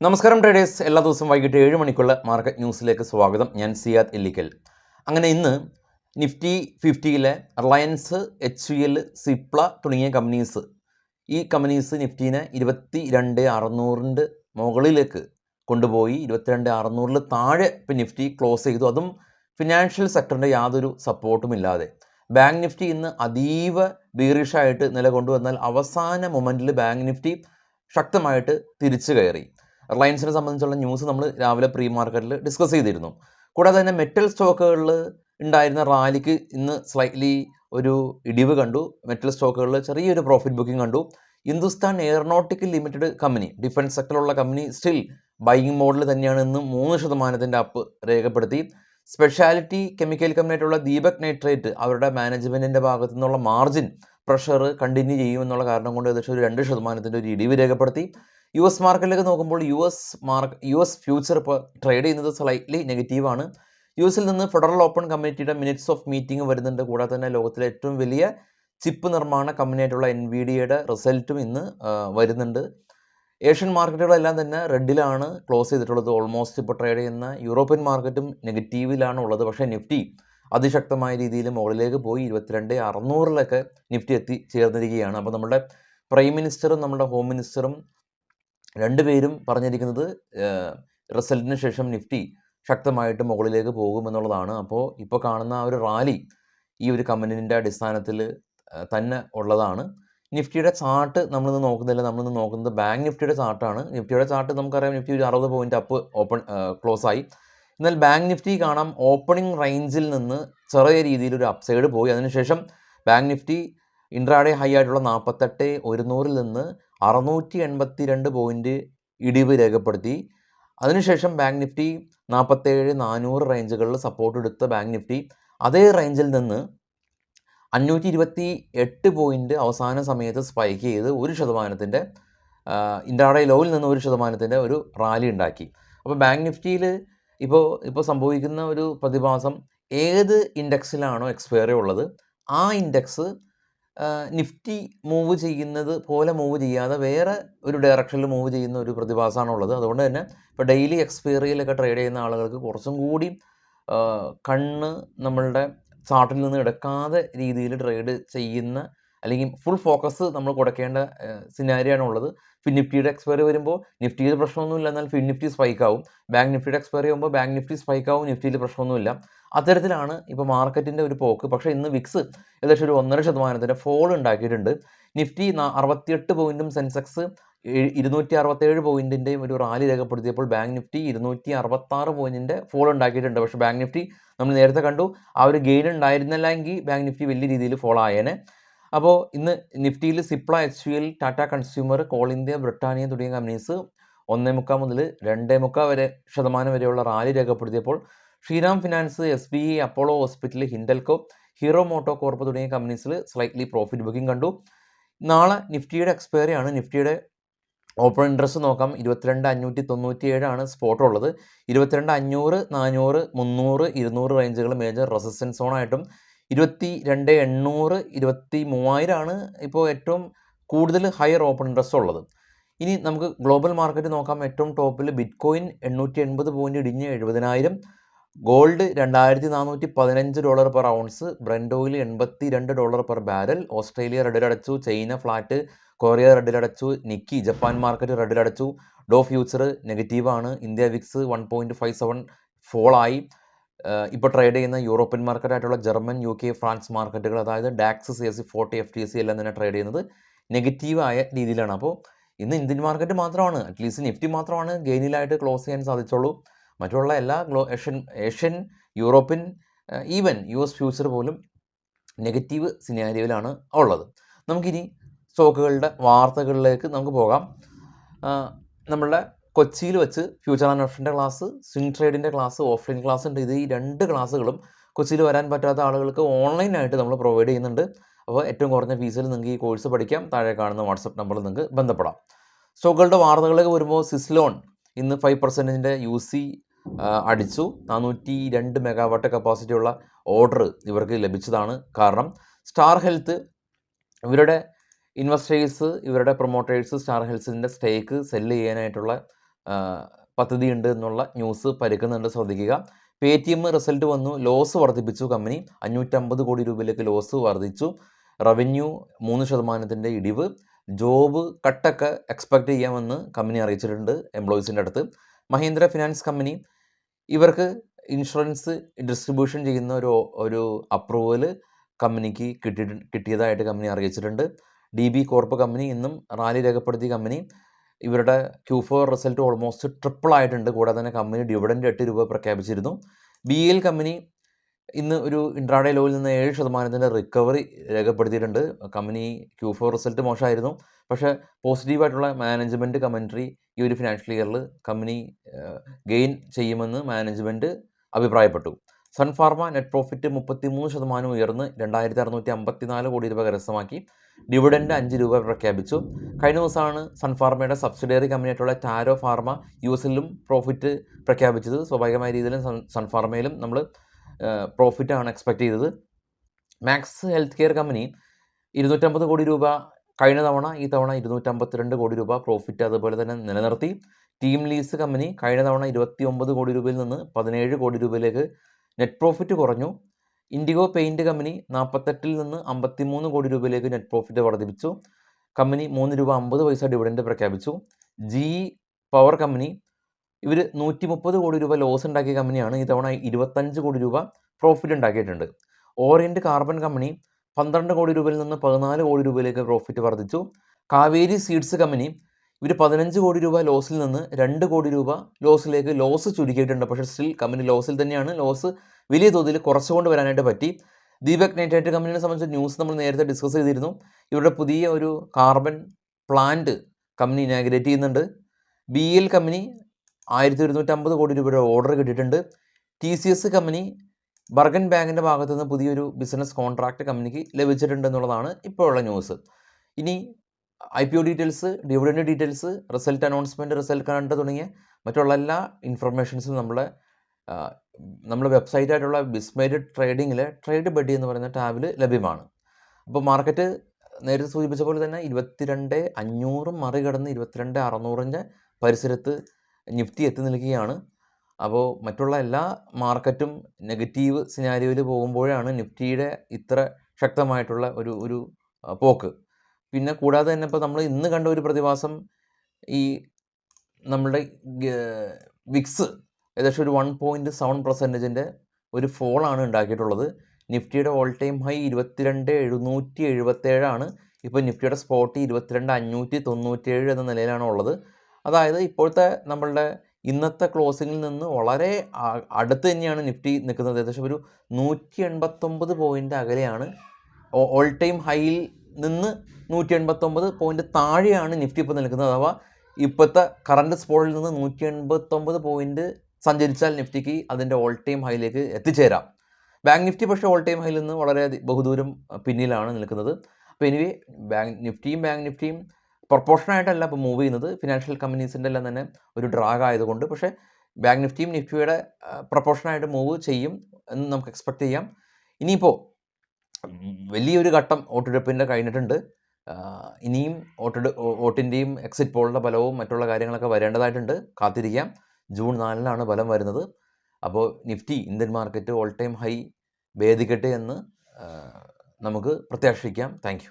നമസ്കാരം ട്രേഡേഴ്സ്, എല്ലാ ദിവസവും വൈകിട്ട് 7 മണിക്കുള്ള മാർക്കറ്റ് ന്യൂസിലേക്ക് സ്വാഗതം. ഞാൻ സിയാദ് ഇല്ലിക്കൽ. അങ്ങനെ ഇന്ന് നിഫ്റ്റി 50-ലെ റിലയൻസ്, HUL, സിപ്ല തുടങ്ങിയ കമ്പനീസ്, ഈ കമ്പനീസ് നിഫ്റ്റീനെ 22,600 മുകളിലേക്ക് കൊണ്ടുപോയി. 22,600 താഴെ ഇപ്പം നിഫ്റ്റി ക്ലോസ് ചെയ്തു. അതും ഫിനാൻഷ്യൽ സെക്ടറിൻ്റെ യാതൊരു സപ്പോർട്ടും ഇല്ലാതെ. ബാങ്ക് നിഫ്റ്റി ഇന്ന് അതീവ ബീറിഷായിട്ട് നിലകൊണ്ടുവന്നാൽ അവസാന മൊമെൻറ്റിൽ ബാങ്ക് നിഫ്റ്റി ശക്തമായിട്ട് തിരിച്ചു കയറി. റിലയൻസിനെ സംബന്ധിച്ചുള്ള ന്യൂസ് നമ്മൾ രാവിലെ പ്രീ മാർക്കറ്റിൽ ഡിസ്കസ് ചെയ്തിരുന്നു. കൂടാതെ തന്നെ മെറ്റൽ സ്റ്റോക്കുകളിൽ ഉണ്ടായിരുന്ന റാലിക്ക് ഇന്ന് സ്ലൈറ്റ്ലി ഒരു ഇടിവ് കണ്ടു. മെറ്റൽ സ്റ്റോക്കുകളിൽ ചെറിയൊരു പ്രോഫിറ്റ് ബുക്കിംഗ് കണ്ടു. Hindustan aeronautical limited company, defence സെക്ടറിലുള്ള കമ്പനി, സ്റ്റിൽ ബൈയിങ് മോഡിൽ തന്നെയാണ്. ഇന്ന് 3% അപ്പ് രേഖപ്പെടുത്തി. സ്പെഷ്യാലിറ്റി കെമിക്കൽ കമ്പനിയായിട്ടുള്ള ദീപക് നൈട്രേറ്റ്, അവരുടെ മാനേജ്മെൻറ്റിൻ്റെ ഭാഗത്തു നിന്നുള്ള മാർജിൻ പ്രഷർ കണ്ടിന്യൂ ചെയ്യുമെന്നുള്ള കാരണം കൊണ്ട് ഏകദേശം ഒരു 2% ഒരു ഇടിവ് രേഖപ്പെടുത്തി. US മാർക്കറ്റിലേക്ക് നോക്കുമ്പോൾ US ഫ്യൂച്ചർ ഇപ്പോൾ ട്രേഡ് ചെയ്യുന്നത് സ്ലൈറ്റ്ലി നെഗറ്റീവാണ്. US-ൽ നിന്ന് ഫെഡറൽ ഓപ്പൺ കമ്മിറ്റിയുടെ മിനിറ്റ്സ് ഓഫ് മീറ്റിംഗ് വരുന്നുണ്ട്. കൂടാതെ തന്നെ ലോകത്തിലെ ഏറ്റവും വലിയ ചിപ്പ് നിർമ്മാണ കമ്പനിയായിട്ടുള്ള NVIDIA-യുടെ റിസൾട്ടും ഇന്ന് വരുന്നുണ്ട്. ഏഷ്യൻ മാർക്കറ്റുകളെല്ലാം തന്നെ റെഡിലാണ് ക്ലോസ് ചെയ്തിട്ടുള്ളത്. ഓൾമോസ്റ്റ് ഇപ്പോൾ ട്രേഡ് ചെയ്യുന്ന യൂറോപ്യൻ മാർക്കറ്റും നെഗറ്റീവിലാണ് ഉള്ളത്. പക്ഷേ നിഫ്റ്റി അതിശക്തമായ രീതിയിൽ മുകളിലേക്ക് പോയി. 22,600-ലൊക്കെ നിഫ്റ്റി എത്തിച്ചേർന്നിരിക്കുകയാണ്. അപ്പോൾ നമ്മുടെ പ്രൈം മിനിസ്റ്ററും നമ്മുടെ ഹോം മിനിസ്റ്ററും രണ്ടുപേരും പറഞ്ഞിരിക്കുന്നത് റിസൾട്ടിന് ശേഷം നിഫ്റ്റി ശക്തമായിട്ട് മുകളിലേക്ക് പോകുമെന്നുള്ളതാണ്. അപ്പോൾ ഇപ്പോൾ കാണുന്ന ആ ഒരു റാലി ഈ ഒരു കമ്പനീൻ്റെ അടിസ്ഥാനത്തിൽ തന്നെ ഉള്ളതാണ്. നിഫ്റ്റിയുടെ ചാർട്ട് നമ്മളിന്ന് നോക്കുന്നില്ല. നമ്മളിന്ന് നോക്കുന്നത് ബാങ്ക് നിഫ്റ്റിയുടെ ചാർട്ടാണ്. നിഫ്റ്റിയുടെ ചാർട്ട് നമുക്കറിയാം, നിഫ്റ്റി ഒരു 60 പോയിൻ്റ് അപ്പ് ക്ലോസ് ആയി. എന്നാൽ ബാങ്ക് നിഫ്റ്റി കാണാം ഓപ്പണിംഗ് റേഞ്ചിൽ നിന്ന് ചെറിയ രീതിയിലൊരു അപ്സൈഡ് പോയി. അതിനുശേഷം ബാങ്ക് നിഫ്റ്റി ഇൻട്രാഡേ ഹൈ ആയിട്ടുള്ള 48,100-ൽ നിന്ന് 682 പോയിൻ്റ് ഇടിവ് രേഖപ്പെടുത്തി. അതിനുശേഷം ബാങ്ക് നിഫ്റ്റി 47,400 റേഞ്ചുകളിൽ സപ്പോർട്ട് എടുത്ത ബാങ്ക് നിഫ്റ്റി അതേ റേഞ്ചിൽ നിന്ന് 528 പോയിൻ്റ് അവസാന സമയത്ത് സ്പൈക്ക് ചെയ്ത് 1% ഇൻട്രാഡേ ലോയിൽ നിന്ന് 1% ഒരു റാലി ഉണ്ടാക്കി. അപ്പോൾ ബാങ്ക് നിഫ്റ്റിയിൽ ഇപ്പോൾ സംഭവിക്കുന്ന ഒരു പ്രതിഭാസം, ഏത് ഇൻഡെക്സിലാണോ എക്സ്പയറി ഉള്ളത് ആ ഇൻഡെക്സ് നിഫ്റ്റി മൂവ് ചെയ്യുന്നത് പോലെ മൂവ് ചെയ്യാതെ വേറെ ഒരു ഡയറക്ഷനിൽ മൂവ് ചെയ്യുന്ന ഒരു പ്രതിഭാസമാണുള്ളത്. അതുകൊണ്ട് തന്നെ ഇപ്പോൾ ഡെയിലി എക്സ്പയറിയിലൊക്കെ ട്രേഡ് ചെയ്യുന്ന ആളുകൾക്ക് കുറച്ചും കൂടി കണ്ണ് നമ്മളുടെ ചാർട്ടിൽ നിന്ന് എടുക്കാതെ രീതിയിൽ ട്രേഡ് ചെയ്യുന്ന, അല്ലെങ്കിൽ ഫുൾ ഫോക്കസ് നമ്മൾ കൊടുക്കേണ്ട സിനാരിയാണ് ഉള്ളത്. ഫിൻ നിഫ്റ്റിയുടെ എക്സ്പയറി വരുമ്പോൾ നിഫ്റ്റിയിൽ പ്രശ്നമൊന്നുമില്ല, എന്നാൽ ഫിൻ നിഫ്റ്റി സ്പൈക്ക് ആവും. ബാങ്ക് നിഫ്റ്റിയുടെ എക്സ്പയറി ആകുമ്പോൾ ബാങ്ക് നിഫ്റ്റി സ്പൈക്ക് ആവും, നിഫ്റ്റിയിൽ പ്രശ്നമൊന്നുമില്ല. അത്തരത്തിലാണ് ഇപ്പോൾ മാർക്കറ്റിൻ്റെ ഒരു പോക്ക്. പക്ഷേ ഇന്ന് വിക്സ് ഏകദേശം ഒരു 1.5% ഫോൾ ഉണ്ടാക്കിയിട്ടുണ്ട്. നിഫ്റ്റി 68 പോയിൻറ്റും സെൻസെക്സ് 267 പോയിൻറ്റിൻ്റെയും ഒരു റാലി രേഖപ്പെടുത്തിയപ്പോൾ ബാങ്ക് നിഫ്റ്റി 266 പോയിൻറ്റിൻ്റെ ഫോൾ ഉണ്ടാക്കിയിട്ടുണ്ട്. പക്ഷേ ബാങ്ക് നിഫ്റ്റി നമ്മൾ നേരത്തെ കണ്ടു, ആ ഒരു ഗെയിൻ ഉണ്ടായിരുന്നില്ലെങ്കിൽ ബാങ്ക് നിഫ്റ്റി വലിയ രീതിയിൽ ഫോൾ ആയേനെ. അപ്പോൾ ഇന്ന് നിഫ്റ്റിയിൽ Cipla, HUL, Tata consumer, coal India, Britannia തുടങ്ങിയ കമ്പനീസ് 1.25 മുതൽ 2.25% വരെയുള്ള റാലി രേഖപ്പെടുത്തിയപ്പോൾ Shriram finance, SBI, Apollo hospital, Hindalco, Hero MotoCorp തുടങ്ങിയ കമ്പനീസിൽ സ്ലൈറ്റ്ലി പ്രോഫിറ്റ് ബുക്കിംഗ് കണ്ടു. നാളെ നിഫ്റ്റിയുടെ എക്സ്പയറി ആണ്. നിഫ്റ്റിയുടെ ഓപ്പൺ ഇൻട്രസ്റ്റ് നോക്കാം. 22,597 സ്പോട്ട് ഉള്ളത്. 22,500, 400, 300, 200 റേഞ്ചുകൾ മേജർ റെസിസ്റ്റൻസ് സോണായിട്ടും 22,800, 23,000 ഇപ്പോൾ ഏറ്റവും കൂടുതൽ ഹയർ ഓപ്പൺ ഇൻട്രസ്റ്റ് ഉള്ളത്. ഇനി നമുക്ക് ഗ്ലോബൽ മാർക്കറ്റ് നോക്കാം. ഏറ്റവും ടോപ്പിൽ ബിറ്റ്കോയിൻ 880 പോയിൻ്റ് ഇടിഞ്ഞ് 70,000. Gold $2,415 per ounce. Brent oil $82 per barrel. Australia റെഡിലടച്ചു. China flat. കൊറിയ റെഡിലടച്ചു. നിക്കി ജപ്പാൻ മാർക്കറ്റ് റെഡിലടച്ചു. ഡോ ഫ്യൂച്ചർ നെഗറ്റീവാണ്. ഇന്ത്യ വിക്സ് 1.57 ഫോളായി. ഇപ്പോൾ ട്രേഡ് ചെയ്യുന്ന യൂറോപ്യൻ മാർക്കറ്റായിട്ടുള്ള ജർമ്മൻ, UK, ഫ്രാൻസ് മാർക്കറ്റുകൾ, അതായത് ഡാക്സ്, CAC 40, FTSE എല്ലാം തന്നെ ട്രേഡ് ചെയ്യുന്നത് നെഗറ്റീവായ രീതിയിലാണ്. അപ്പോൾ ഇന്ന് ഇന്ത്യൻ മാർക്കറ്റ് മാത്രമാണ്, അറ്റ്ലീസ്റ്റ് നിഫ്റ്റി മാത്രമാണ് ഗെയിനിലായിട്ട് ക്ലോസ് ചെയ്യാൻ സാധിച്ചുള്ളൂ. മറ്റുള്ള എല്ലാ Asian, European, even US future പോലും നെഗറ്റീവ് സിനാരിയോയിലാണ് ഉള്ളത്. നമുക്കിനി സ്റ്റോക്കുകളുടെ വാർത്തകളിലേക്ക് നമുക്ക് പോകാം. നമ്മളുടെ കൊച്ചിയിൽ വെച്ച് ഫ്യൂച്ചർ ആൻഡ് ഓപ്ഷൻ്റെ ക്ലാസ്, സ്വിംഗ് ട്രേഡിൻ്റെ ക്ലാസ്, ഓഫ്ലൈൻ ക്ലാസ് ഉണ്ട്. ഈ 2 ക്ലാസ്സുകളും കൊച്ചിയിൽ വരാൻ പറ്റാത്ത ആളുകൾക്ക് ഓൺലൈനായിട്ട് നമ്മൾ പ്രൊവൈഡ് ചെയ്യുന്നുണ്ട്. അപ്പോൾ ഏറ്റവും കുറഞ്ഞ ഫീസിൽ നിങ്ങൾക്ക് ഈ കോഴ്സ് പഠിക്കാം. താഴെ കാണുന്ന വാട്സപ്പ് നമ്പറിൽ നിങ്ങൾക്ക് ബന്ധപ്പെടാം. സ്റ്റോക്കുകളുടെ വാർത്തകളിലേക്ക് വരുമ്പോൾ സിസ്ലോൺ ഇന്ന് 5% UC അടിച്ചു. 402 മെഗാവാട്ട് കപ്പാസിറ്റി ഉള്ള ഓർഡർ ഇവർക്ക് ലഭിച്ചതാണ്. കാരണം സ്റ്റാർ ഹെൽത്ത്, ഇവരുടെ ഇൻവെസ്റ്റേഴ്സ്, ഇവരുടെ പ്രൊമോട്ടേഴ്സ് സ്റ്റാർ ഹെൽത്തിൻ്റെ സ്റ്റേക്ക് സെല്ല് ചെയ്യാനായിട്ടുള്ള പദ്ധതിയുണ്ട് എന്നുള്ള ന്യൂസ് പരക്കുന്നുണ്ട്, ശ്രദ്ധിക്കുക. പേടിഎം റിസൾട്ട് വന്നു, ലോസ് വർദ്ധിപ്പിച്ചു കമ്പനി, 550 കോടി രൂപയിലേക്ക് ലോസ് വർദ്ധിച്ചു. റവന്യൂ 3% ഇടിവ്. ജോബ് കട്ടൊക്കെ എക്സ്പെക്റ്റ് ചെയ്യാമെന്ന് കമ്പനി അറിയിച്ചിട്ടുണ്ട് എംപ്ലോയീസിൻ്റെ അടുത്ത്. മഹീന്ദ്ര ഫിനാൻസ് കമ്പനി, ഇവർക്ക് ഇൻഷുറൻസ് ഡിസ്ട്രിബ്യൂഷൻ ചെയ്യുന്ന ഒരു അപ്രൂവൽ കമ്പനിക്ക് കിട്ടിയതായിട്ട് കമ്പനി അറിയിച്ചിട്ടുണ്ട്. DB കോർപ്പ് കമ്പനി ഇന്നും റാലി രേഖപ്പെടുത്തിയ കമ്പനി, ഇവരുടെ Q4 റിസൾട്ട് ഓൾമോസ്റ്റ് ട്രിപ്പിൾ ആയിട്ടുണ്ട്. കൂടാതെ തന്നെ കമ്പനി ഡിവിഡൻഡ് 8 രൂപ പ്രഖ്യാപിച്ചിരുന്നു. BEL കമ്പനി ഇന്ന് ഒരു ഇൻട്രാഡേ ലോയിൽ നിന്ന് 7% റിക്കവറി രേഖപ്പെടുത്തിയിട്ടുണ്ട്. കമ്പനി Q4 റിസൾട്ട് മോശമായിരുന്നു, പക്ഷേ പോസിറ്റീവായിട്ടുള്ള മാനേജ്മെൻറ്റ് കമൻട്രി ഈ ഒരു ഫിനാൻഷ്യൽ ഇയറിൽ കമ്പനി ഗെയിൻ ചെയ്യുമെന്ന് മാനേജ്മെൻറ്റ് അഭിപ്രായപ്പെട്ടു. സൺ ഫാർമ നെറ്റ് പ്രോഫിറ്റ് 33% ഉയർന്ന് 2654 കോടി രൂപ കരസ്ഥമാക്കി. ഡിവിഡൻഡ് 5 രൂപ പ്രഖ്യാപിച്ചു. കഴിഞ്ഞ ദിവസമാണ് സൺ ഫാർമയുടെ സബ്സിഡിയറി കമ്പനിയായിട്ടുള്ള ടാരോ ഫാർമ US-ലും പ്രോഫിറ്റ് പ്രഖ്യാപിച്ചത്. സ്വാഭാവികമായ രീതിയിലും സൺ ഫാർമയിലും നമ്മൾ പ്രോഫിറ്റാണ് എക്സ്പെക്റ്റ് ചെയ്തത്. മാക്സ് ഹെൽത്ത് കെയർ കമ്പനി 250 കോടി രൂപ കഴിഞ്ഞ തവണ, ഈ തവണ 252 കോടി രൂപ പ്രോഫിറ്റ് അതുപോലെ തന്നെ നിലനിർത്തി. ടീം ലീസ് കമ്പനി കഴിഞ്ഞ തവണ 29 കോടി രൂപയിൽ നിന്ന് 17 കോടി രൂപയിലേക്ക് നെറ്റ് പ്രോഫിറ്റ് കുറഞ്ഞു. ഇൻഡിഗോ പെയിൻറ്റ് കമ്പനി 48 നിന്ന് 53 കോടി രൂപയിലേക്ക് നെറ്റ് പ്രോഫിറ്റ് വർദ്ധിപ്പിച്ചു. കമ്പനി 3 രൂപ 50 പൈസ ഡിവിഡൻഡ് പ്രഖ്യാപിച്ചു. GE പവർ കമ്പനി, ഇവർ 130 കോടി രൂപ ലോസ് ഉണ്ടാക്കിയ കമ്പനിയാണ്. ഈ തവണ 25 കോടി രൂപ പ്രോഫിറ്റ് ഉണ്ടാക്കിയിട്ടുണ്ട്. ഓറിയൻറ്റ് കാർബൺ കമ്പനി 12 കോടി രൂപയിൽ നിന്ന് 14 കോടി രൂപയിലേക്ക് പ്രോഫിറ്റ് വർദ്ധിച്ചു. കാവേരി സീഡ്സ് കമ്പനി, ഇവർ 15 കോടി രൂപ ലോസിൽ നിന്ന് 2 കോടി രൂപ ലോസിലേക്ക് ലോസ് ചുരുക്കിയിട്ടുണ്ട്. പക്ഷേ സ്റ്റിൽ കമ്പനി ലോസിൽ തന്നെയാണ്. ലോസ് വലിയ തോതിൽ കുറച്ചുകൊണ്ട് വരാനായിട്ട് പറ്റി. ദീപക് നൈട്രേറ്റ് കമ്പനിയെ സംബന്ധിച്ച ന്യൂസ് നമ്മൾ നേരത്തെ ഡിസ്കസ് ചെയ്തിരുന്നു. ഇവരുടെ പുതിയ ഒരു കാർബൺ പ്ലാന്റ് കമ്പനി ഇനാഗ്രേറ്റ് ചെയ്യുന്നുണ്ട്. BEL കമ്പനി 1150 കോടി രൂപയുടെ ഓർഡർ കിട്ടിയിട്ടുണ്ട്. TCS കമ്പനി ബർഗൻ ബാങ്കിൻ്റെ ഭാഗത്തു നിന്ന് പുതിയൊരു ബിസിനസ് കോൺട്രാക്റ്റ് കമ്പനിക്ക് ലഭിച്ചിട്ടുണ്ട് എന്നുള്ളതാണ് ഇപ്പോഴുള്ള ന്യൂസ്. ഇനി IPO details, dividend details, result announcement, result കണ്ട് തുടങ്ങിയ മറ്റുള്ള എല്ലാ ഇൻഫർമേഷൻസും നമ്മുടെ വെബ്സൈറ്റായിട്ടുള്ള വിസ്മയ ട്രേഡിങ്ങിലെ ട്രേഡ് ബഡ്ഡി എന്ന് പറയുന്ന ടാബിൽ ലഭ്യമാണ്. അപ്പോൾ മാർക്കറ്റ് നേരത്തെ സൂചിപ്പിച്ച പോലെ തന്നെ 22,500 മറികടന്ന് 22,600 പരിസരത്ത് നിഫ്റ്റി എത്തി നിൽക്കുകയാണ്. അപ്പോൾ മറ്റുള്ള എല്ലാ മാർക്കറ്റും നെഗറ്റീവ് സിനാരിയോയിൽ പോകുമ്പോഴാണ് നിഫ്റ്റിയുടെ ഇത്ര ശക്തമായിട്ടുള്ള ഒരു പോക്ക്. പിന്നെ കൂടാതെ തന്നെ ഇപ്പോൾ നമ്മൾ ഇന്ന് കണ്ട ഒരു പ്രതിഭാസം, ഈ നമ്മളുടെ വിക്സ് ഏകദേശം ഒരു 1.7% ഒരു ഫോളാണ് ഉണ്ടാക്കിയിട്ടുള്ളത്. നിഫ്റ്റിയുടെ ഓൾ ടൈം ഹൈ 22,777 ഇപ്പോൾ നിഫ്റ്റിയുടെ സ്പോട്ട് 22,597 എന്ന നിലയിലാണ് ഉള്ളത്. അതായത് ഇപ്പോഴത്തെ നമ്മളുടെ ഇന്നത്തെ ക്ലോസിങ്ങിൽ നിന്ന് വളരെ അടുത്ത് തന്നെയാണ് നിഫ്റ്റി നിൽക്കുന്നത്. ഏകദേശം ഒരു 189 പോയിൻ്റ് അകലെയാണ്. ഓൾ ടൈം ഹൈയിൽ നിന്ന് 189 പോയിൻ്റ് താഴെയാണ് നിഫ്റ്റി ഇപ്പോൾ നിൽക്കുന്നത്. അഥവാ ഇപ്പോഴത്തെ കറണ്ട് സ്പോട്ടിൽ നിന്ന് 189 പോയിൻ്റ് സഞ്ചരിച്ചാൽ നിഫ്റ്റിക്ക് അതിൻ്റെ ഓൾ ടൈം ഹൈയിലേക്ക് എത്തിച്ചേരാം. ബാങ്ക് നിഫ്റ്റി പക്ഷേ ഓൾ ടൈം ഹൈയിൽ നിന്ന് വളരെ ബഹുദൂരം പിന്നിലാണ് നിൽക്കുന്നത്. അപ്പോൾ എനിവേ ബാങ്ക് നിഫ്റ്റിയും പ്രൊപ്പോർഷനായിട്ടല്ല ഇപ്പോൾ മൂവ് ചെയ്യുന്നത്. ഫിനാൻഷ്യൽ കമ്പനീസിൻ്റെ എല്ലാം തന്നെ ഒരു ഡ്രാഗ് ആയതുകൊണ്ട്. പക്ഷേ ബാങ്ക് നിഫ്റ്റിയും നിഫ്റ്റിയുടെ പ്രൊപ്പോർഷനായിട്ട് മൂവ് ചെയ്യും എന്ന് നമുക്ക് എക്സ്പെക്റ്റ് ചെയ്യാം. ഇനിയിപ്പോൾ വലിയൊരു ഘട്ടം വോട്ടെടുപ്പിൻ്റെ കഴിഞ്ഞിട്ടുണ്ട്. ഇനിയും വോട്ടിൻ്റെയും എക്സിറ്റ് പോളിൻ്റെ ഫലവും മറ്റുള്ള കാര്യങ്ങളൊക്കെ വരേണ്ടതായിട്ടുണ്ട്. കാത്തിരിക്കാം. ജൂൺ 4 ഫലം വരുന്നത്. അപ്പോൾ Nifty Indian market all time high ഭേദിക്കട്ടെ എന്ന് നമുക്ക് പ്രത്യാശിക്കാം. Thank you.